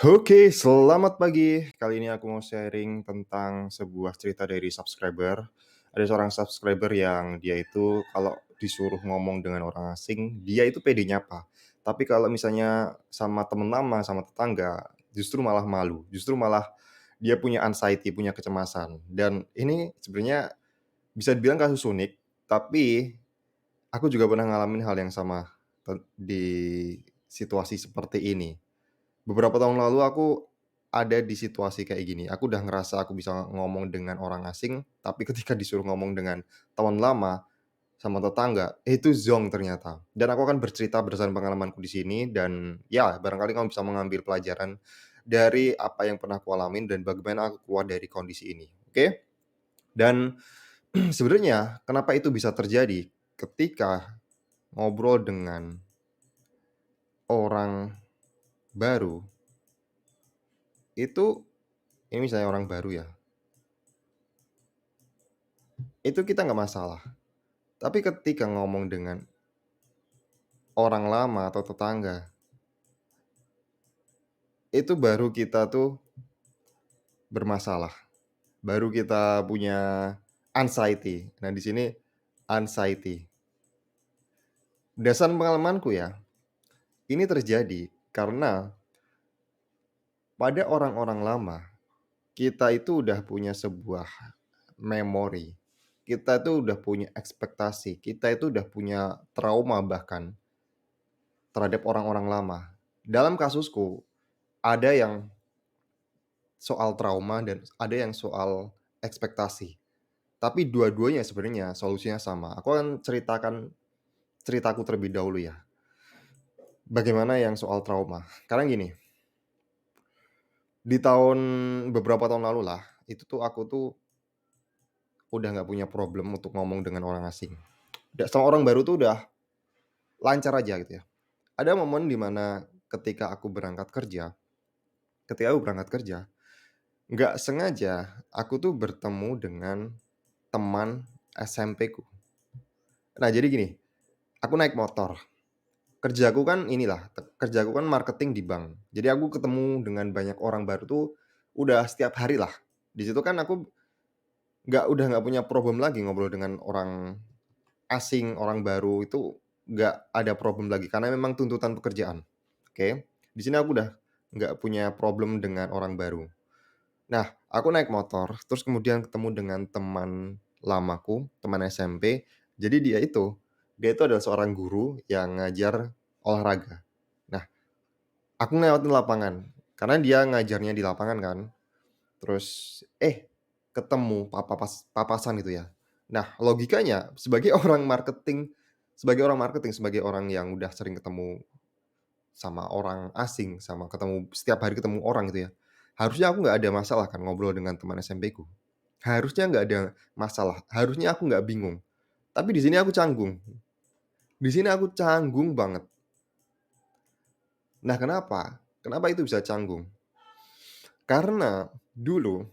Oke, selamat pagi. Kali ini aku mau sharing tentang sebuah cerita dari subscriber. Ada seorang subscriber yang dia itu kalau disuruh ngomong dengan orang asing, dia itu pede nyapa. Tapi kalau misalnya sama temen lama, sama tetangga, justru malah malu. Justru malah dia punya anxiety, punya kecemasan. Dan ini sebenarnya bisa dibilang kasus unik, tapi aku juga pernah ngalamin hal yang sama di situasi seperti ini. Beberapa tahun lalu aku ada di situasi kayak gini, aku udah ngerasa aku bisa ngomong dengan orang asing, tapi ketika disuruh ngomong dengan teman lama, sama tetangga, itu zonk ternyata. Dan aku akan bercerita berdasarkan pengalamanku di sini dan ya barangkali kamu bisa mengambil pelajaran dari apa yang pernah aku alamin dan bagaimana aku keluar dari kondisi ini, oke? Dan sebenarnya kenapa itu bisa terjadi ketika ngobrol dengan orang baru, itu ini misalnya orang baru ya, itu kita nggak masalah. Tapi ketika ngomong dengan orang lama atau tetangga, itu baru kita tuh bermasalah, baru kita punya anxiety. Nah, di sini anxiety. Berdasarkan pengalamanku ya, ini terjadi karena pada orang-orang lama, kita itu udah punya sebuah memori, kita itu udah punya ekspektasi, kita itu udah punya trauma bahkan terhadap orang-orang lama. Dalam kasusku, ada yang soal trauma dan ada yang soal ekspektasi. Tapi dua-duanya sebenarnya solusinya sama. Aku akan ceritakan ceritaku terlebih dahulu ya. Bagaimana yang soal trauma. Karena gini, di beberapa tahun lalu lah, itu tuh aku tuh udah nggak punya problem untuk ngomong dengan orang asing. Sama orang baru tuh udah lancar aja gitu ya. Ada momen di mana ketika aku berangkat kerja, nggak sengaja aku tuh bertemu dengan teman SMP-ku. Nah jadi gini, aku naik motor. Kerjaku kan marketing di bank. Jadi aku ketemu dengan banyak orang baru tuh udah setiap hari lah. Di situ kan aku udah nggak punya problem lagi ngobrol dengan orang asing, orang baru itu nggak ada problem lagi karena memang tuntutan pekerjaan, oke. Di sini aku udah nggak punya problem dengan orang baru. Nah, aku naik motor, terus kemudian ketemu dengan teman lamaku, teman SMP. Jadi dia itu adalah seorang guru yang ngajar olahraga. Nah, aku ngelewatin lapangan, karena dia ngajarnya di lapangan kan, terus, ketemu papasan gitu ya. Nah, logikanya sebagai orang yang udah sering ketemu sama orang asing, setiap hari ketemu orang gitu ya, harusnya aku nggak ada masalah kan ngobrol dengan teman SMP-ku. Harusnya nggak ada masalah, harusnya aku nggak bingung. Tapi di sini aku canggung banget. Nah kenapa? Kenapa itu bisa canggung? Karena dulu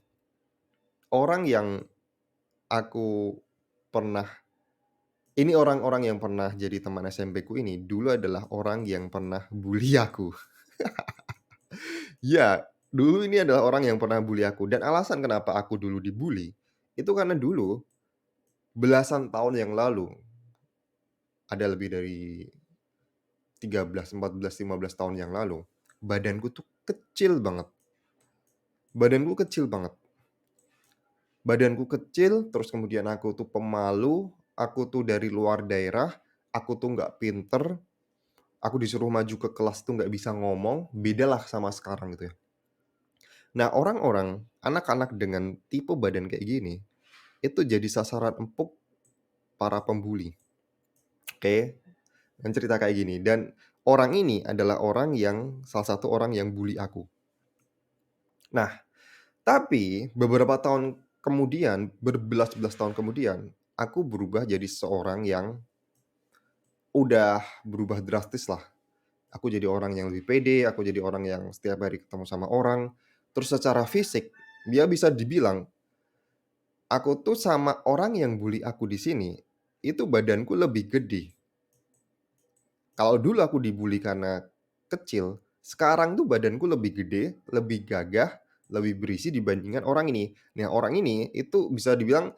orang yang aku pernah ini orang-orang yang pernah jadi teman SMP-ku ini dulu adalah orang yang pernah bully aku. Ya, dulu ini adalah orang yang pernah bully aku dan alasan kenapa aku dulu dibully, itu karena dulu belasan tahun yang lalu, ada lebih dari 13, 14, 15 tahun yang lalu, badanku tuh kecil banget. Badanku kecil banget. Badanku kecil, terus kemudian aku tuh pemalu, aku tuh dari luar daerah, aku tuh nggak pinter, aku disuruh maju ke kelas tuh nggak bisa ngomong, bedalah sama sekarang gitu ya. Nah orang-orang, anak-anak dengan tipe badan kayak gini, itu jadi sasaran empuk para pembuli, oke? Dan cerita kayak gini, dan orang ini adalah salah satu orang yang bully aku. Nah, tapi beberapa tahun kemudian, berbelas-belas tahun kemudian, aku berubah jadi seorang yang udah berubah drastis lah. Aku jadi orang yang lebih pede, aku jadi orang yang setiap hari ketemu sama orang. Terus secara fisik, dia bisa dibilang, aku tuh sama orang yang bully aku di sini, itu badanku lebih gede. Kalau dulu aku dibully karena kecil, Sekarang tuh badanku lebih gede, lebih gagah, lebih berisi dibandingkan orang ini. Nah, orang ini itu bisa dibilang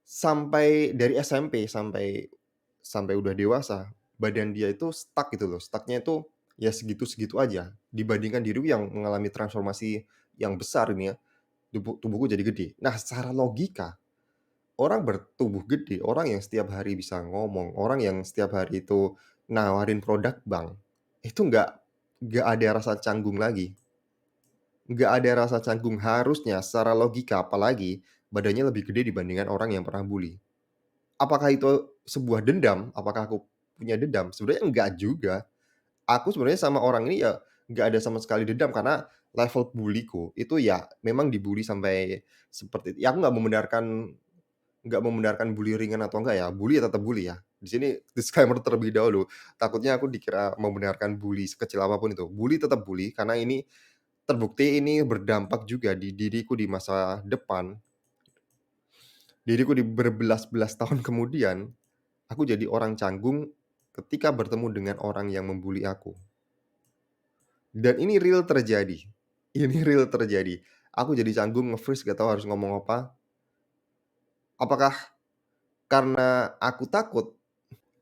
sampai dari SMP sampai udah dewasa, badan dia itu stuck gitu loh, stuck-nya itu ya segitu-segitu aja, dibandingkan diriku yang mengalami transformasi yang besar ini ya, tubuhku jadi gede. Nah, secara logika, orang bertubuh gede, orang yang setiap hari bisa ngomong, orang yang setiap hari itu nawarin produk bank, itu nggak ada rasa canggung lagi, nggak ada rasa canggung harusnya secara logika, apalagi badannya lebih gede dibandingkan orang yang pernah bully. Apakah itu sebuah dendam? Apakah aku punya dendam? Sebenarnya enggak juga. Aku sebenarnya sama orang ini ya nggak ada sama sekali dendam karena level bully-ku itu ya memang dibully sampai seperti ya aku nggak membenarkan bully ringan atau enggak ya, bully ya tetap bully ya. Di sini disclaimer terlebih dahulu, takutnya aku dikira membenarkan bully sekecil apapun itu. Bully tetap bully karena ini terbukti ini berdampak juga di diriku di masa depan, diriku di berbelas-belas tahun kemudian. Aku jadi orang canggung ketika bertemu dengan orang yang membuli aku, dan ini real terjadi. Ini real terjadi. Aku jadi canggung, nge-freeze, gak tahu harus ngomong apa. Apakah karena aku takut?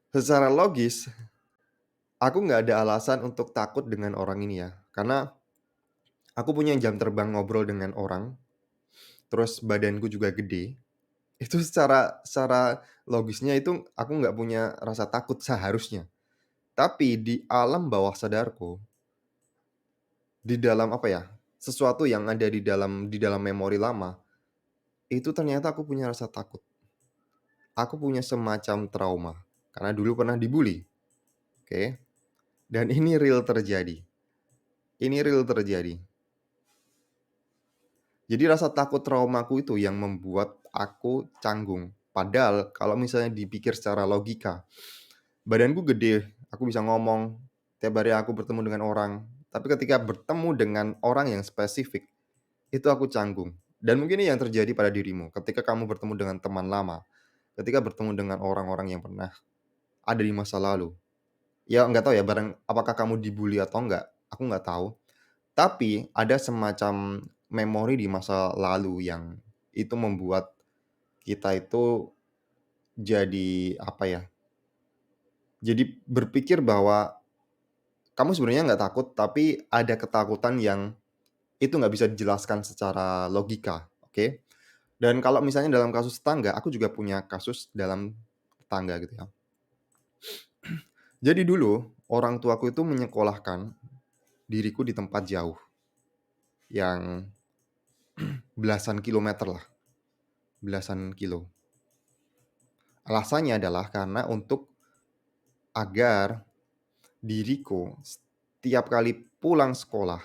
Secara logis, aku nggak ada alasan untuk takut dengan orang ini ya, karena aku punya jam terbang ngobrol dengan orang, terus badanku juga gede. Itu secara logisnya itu aku nggak punya rasa takut seharusnya. Tapi di alam bawah sadarku, di dalam apa ya, sesuatu yang ada di dalam memori lama, itu ternyata aku punya rasa takut. Aku punya semacam trauma, karena dulu pernah dibully, oke? Dan ini real terjadi, ini real terjadi. Jadi rasa takut traumaku itu yang membuat aku canggung. Padahal kalau misalnya dipikir secara logika, badanku gede, aku bisa ngomong, tiap hari aku bertemu dengan orang, tapi ketika bertemu dengan orang yang spesifik, itu aku canggung. Dan mungkin ini yang terjadi pada dirimu ketika kamu bertemu dengan teman lama, ketika bertemu dengan orang-orang yang pernah ada di masa lalu. Ya nggak tahu ya barang apakah kamu dibully atau enggak, aku nggak tahu. Tapi ada semacam memori di masa lalu yang itu membuat kita itu jadi apa ya, jadi berpikir bahwa kamu sebenarnya nggak takut, tapi ada ketakutan yang itu nggak bisa dijelaskan secara logika, oke? Dan kalau misalnya dalam kasus tetangga, aku juga punya kasus dalam tetangga gitu ya. Jadi dulu orang tuaku itu menyekolahkan diriku di tempat jauh yang belasan kilometer lah, belasan kilo. Alasannya adalah karena untuk agar diriku setiap kali pulang sekolah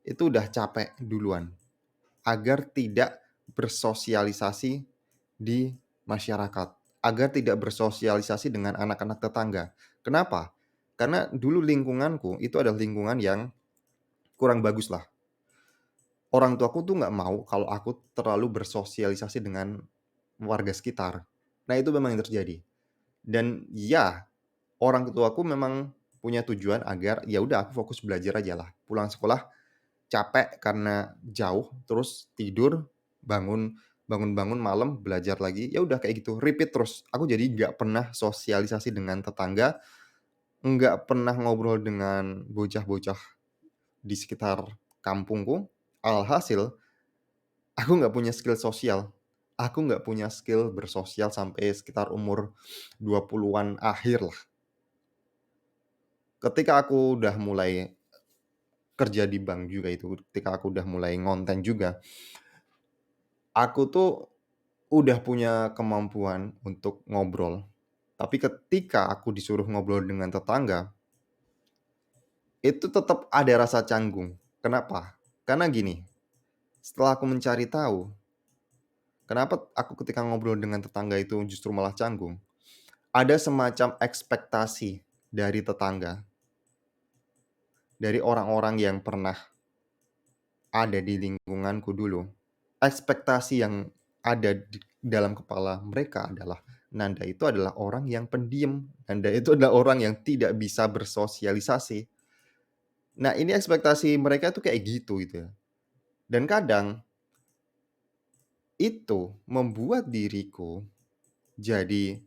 itu udah capek duluan, agar tidak bersosialisasi di masyarakat, agar tidak bersosialisasi dengan anak-anak tetangga. Kenapa? Karena dulu lingkunganku itu adalah lingkungan yang kurang bagus lah. Orang tuaku tuh nggak mau kalau aku terlalu bersosialisasi dengan warga sekitar. Nah, itu memang yang terjadi. Dan ya, orang tuaku memang punya tujuan agar ya udah aku fokus belajar aja lah. Pulang sekolah capek karena jauh, terus tidur, bangun bangun-bangun malam belajar lagi, ya udah kayak gitu, repeat terus. Aku jadi nggak pernah sosialisasi dengan tetangga, nggak pernah ngobrol dengan bocah-bocah di sekitar kampungku. Alhasil, aku nggak punya skill sosial. Aku nggak punya skill bersosial sampai sekitar umur 20-an akhir lah. Ketika aku udah mulai kerja di bank juga itu, ketika aku udah mulai ngonten juga, aku tuh udah punya kemampuan untuk ngobrol. Tapi ketika aku disuruh ngobrol dengan tetangga, itu tetap ada rasa canggung. Kenapa? Karena gini, setelah aku mencari tahu, kenapa aku ketika ngobrol dengan tetangga itu justru malah canggung, ada semacam ekspektasi dari tetangga, dari orang-orang yang pernah ada di lingkunganku dulu. Ekspektasi yang ada di dalam kepala mereka adalah, Nanda itu adalah orang yang pendiam, Nanda itu adalah orang yang tidak bisa bersosialisasi. Nah, ini ekspektasi mereka tuh kayak gitu ya. Dan kadang itu membuat diriku jadi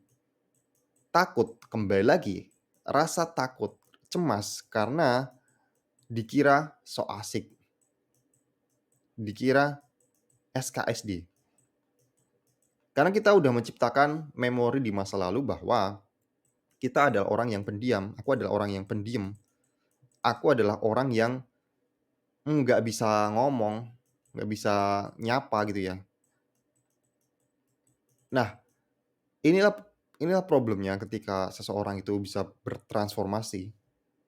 takut, kembali lagi, rasa takut, cemas karena dikira so asik, dikira SKSD. Karena kita udah menciptakan memori di masa lalu bahwa kita adalah orang yang pendiam, aku adalah orang yang pendiam, aku adalah orang yang nggak bisa ngomong, nggak bisa nyapa gitu ya. Nah, inilah inilah problemnya ketika seseorang itu bisa bertransformasi.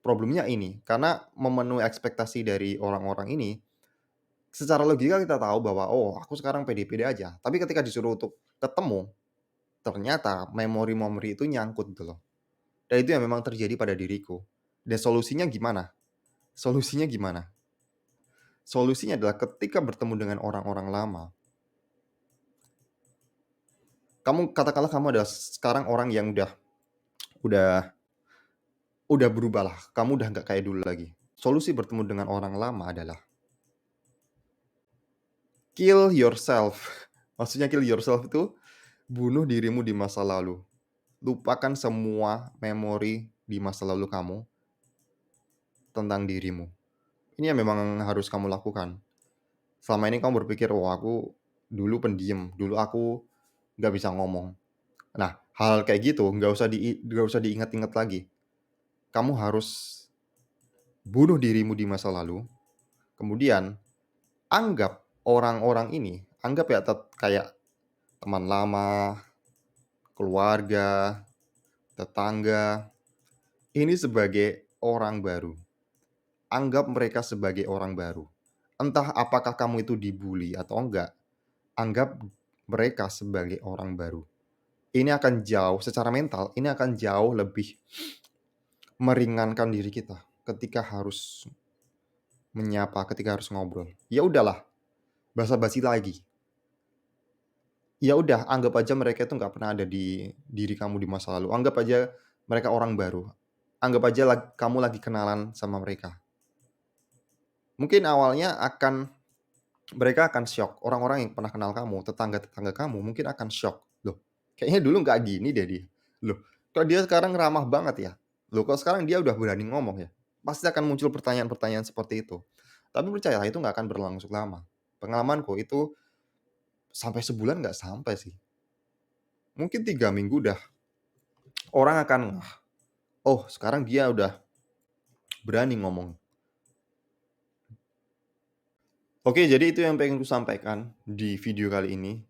Problemnya ini, karena memenuhi ekspektasi dari orang-orang ini, secara logika kita tahu bahwa, "Oh, aku sekarang pede-pede aja." Tapi ketika disuruh untuk ketemu, ternyata memori-memori itu nyangkut gitu loh. Dan itu yang memang terjadi pada diriku. Dan solusinya gimana? Solusinya gimana? Solusinya adalah ketika bertemu dengan orang-orang lama, kamu katakanlah kamu adalah sekarang orang yang udah udah berubah lah, kamu udah nggak kayak dulu lagi. Solusi bertemu dengan orang lama adalah kill yourself. Maksudnya kill yourself itu bunuh dirimu di masa lalu. Lupakan semua memori di masa lalu kamu tentang dirimu. Ini yang memang harus kamu lakukan. Selama ini kamu berpikir, "Oh, aku dulu pendiam, dulu aku nggak bisa ngomong." Nah, hal kayak gitu nggak usah diingat-ingat lagi. Kamu harus bunuh dirimu di masa lalu, kemudian anggap orang-orang ini, anggap ya kayak teman lama, keluarga, tetangga, ini sebagai orang baru. Anggap mereka sebagai orang baru. Entah apakah kamu itu dibully atau enggak, anggap mereka sebagai orang baru. Ini akan jauh secara mental, ini akan jauh lebih meringankan diri kita ketika harus menyapa, ketika harus ngobrol. Ya udahlah, basa-basi lagi. Ya udah, anggap aja mereka itu nggak pernah ada di diri kamu di masa lalu. Anggap aja mereka orang baru. Anggap aja kamu lagi kenalan sama mereka. Mungkin awalnya mereka akan syok. Orang-orang yang pernah kenal kamu, tetangga-tetangga kamu mungkin akan syok. "Loh, kayaknya dulu nggak gini deh dia. Loh, kok dia sekarang ramah banget ya? Loh, kok sekarang dia udah berani ngomong ya?" Pasti akan muncul pertanyaan-pertanyaan seperti itu. Tapi percayalah itu nggak akan berlangsung lama. Pengalamanku itu sampai sebulan nggak sampai sih. Mungkin 3 minggu udah orang akan ngeh, "Oh, sekarang dia udah berani ngomong." Oke, jadi itu yang pengen kusampaikan di video kali ini.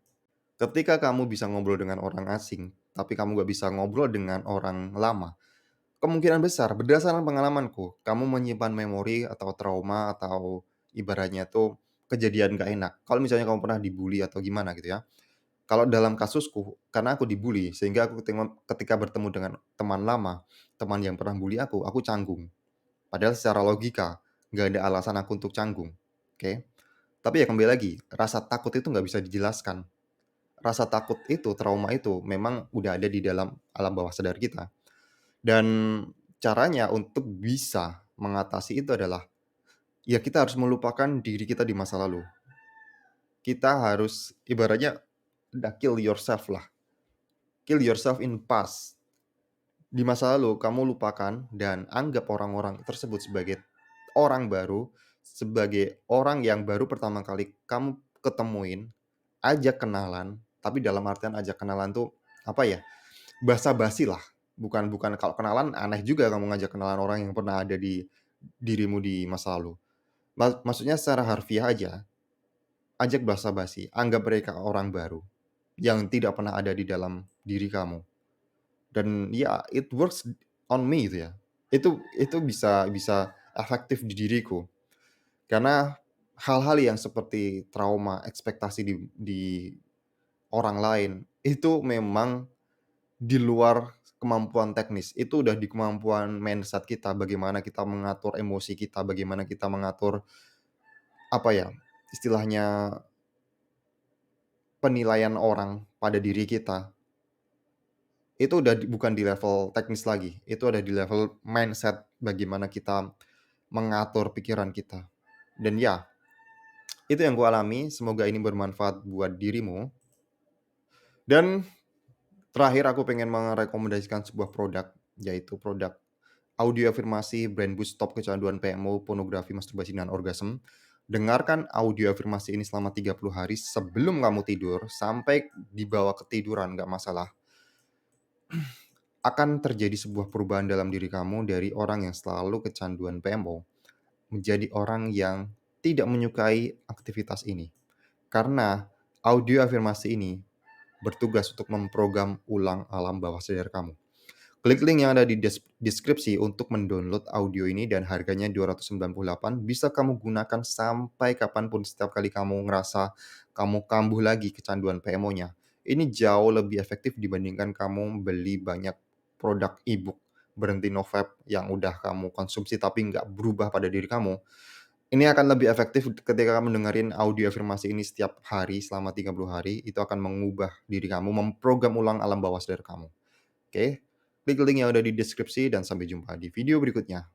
Ketika kamu bisa ngobrol dengan orang asing, tapi kamu nggak bisa ngobrol dengan orang lama, kemungkinan besar berdasarkan pengalamanku, kamu menyimpan memori atau trauma atau ibaratnya tuh kejadian nggak enak. Kalau misalnya kamu pernah dibully atau gimana gitu ya. Kalau dalam kasusku, karena aku dibully sehingga aku ketika bertemu dengan teman lama, teman yang pernah bully aku canggung. Padahal secara logika nggak ada alasan aku untuk canggung, oke. Tapi ya kembali lagi, rasa takut itu nggak bisa dijelaskan. Rasa takut itu, trauma itu memang udah ada di dalam alam bawah sadar kita. Dan caranya untuk bisa mengatasi itu adalah, ya kita harus melupakan diri kita di masa lalu. Kita harus ibaratnya udah kill yourself lah, kill yourself in past. Di masa lalu kamu lupakan dan anggap orang-orang tersebut sebagai orang baru, sebagai orang yang baru pertama kali kamu ketemuin, ajak kenalan, tapi dalam artian ajak kenalan tuh, apa ya, basa-basi lah. Bukan bukan kalau kenalan aneh juga kamu ngajak kenalan orang yang pernah ada di dirimu di masa lalu. Maksudnya secara harfiah aja, ajak basa-basi, anggap mereka orang baru, yang tidak pernah ada di dalam diri kamu. Dan ya, it works on me itu ya. Itu bisa bisa efektif di diriku. Karena hal-hal yang seperti trauma, ekspektasi di orang lain, itu memang di luar kemampuan teknis. Itu udah di kemampuan mindset kita, bagaimana kita mengatur emosi kita, bagaimana kita mengatur, apa ya, istilahnya penilaian orang pada diri kita. Itu udah bukan di level teknis lagi, itu ada di level mindset bagaimana kita mengatur pikiran kita. Dan ya, itu yang kualami, semoga ini bermanfaat buat dirimu. Dan terakhir aku pengen merekomendasikan sebuah produk, yaitu produk audio afirmasi Brain Boost Stop Kecanduan PMO, Pornografi, Masturbasi, dan Orgasme. Dengarkan audio afirmasi ini selama 30 hari sebelum kamu tidur, sampai dibawa ketiduran nggak masalah. Akan terjadi sebuah perubahan dalam diri kamu dari orang yang selalu kecanduan PMO, menjadi orang yang tidak menyukai aktivitas ini. Karena audio afirmasi ini bertugas untuk memprogram ulang alam bawah sadar kamu. Klik link yang ada di deskripsi untuk mendownload audio ini dan harganya 298. Bisa kamu gunakan sampai kapanpun setiap kali kamu ngerasa kamu kambuh lagi kecanduan PMO-nya. Ini jauh lebih efektif dibandingkan kamu beli banyak produk e-book berhenti nofap yang udah kamu konsumsi tapi nggak berubah pada diri kamu. Ini akan lebih efektif ketika kamu dengerin audio afirmasi ini setiap hari selama 30 hari, itu akan mengubah diri kamu, memprogram ulang alam bawah sadar kamu. Oke, klik link yang ada di deskripsi dan sampai jumpa di video berikutnya.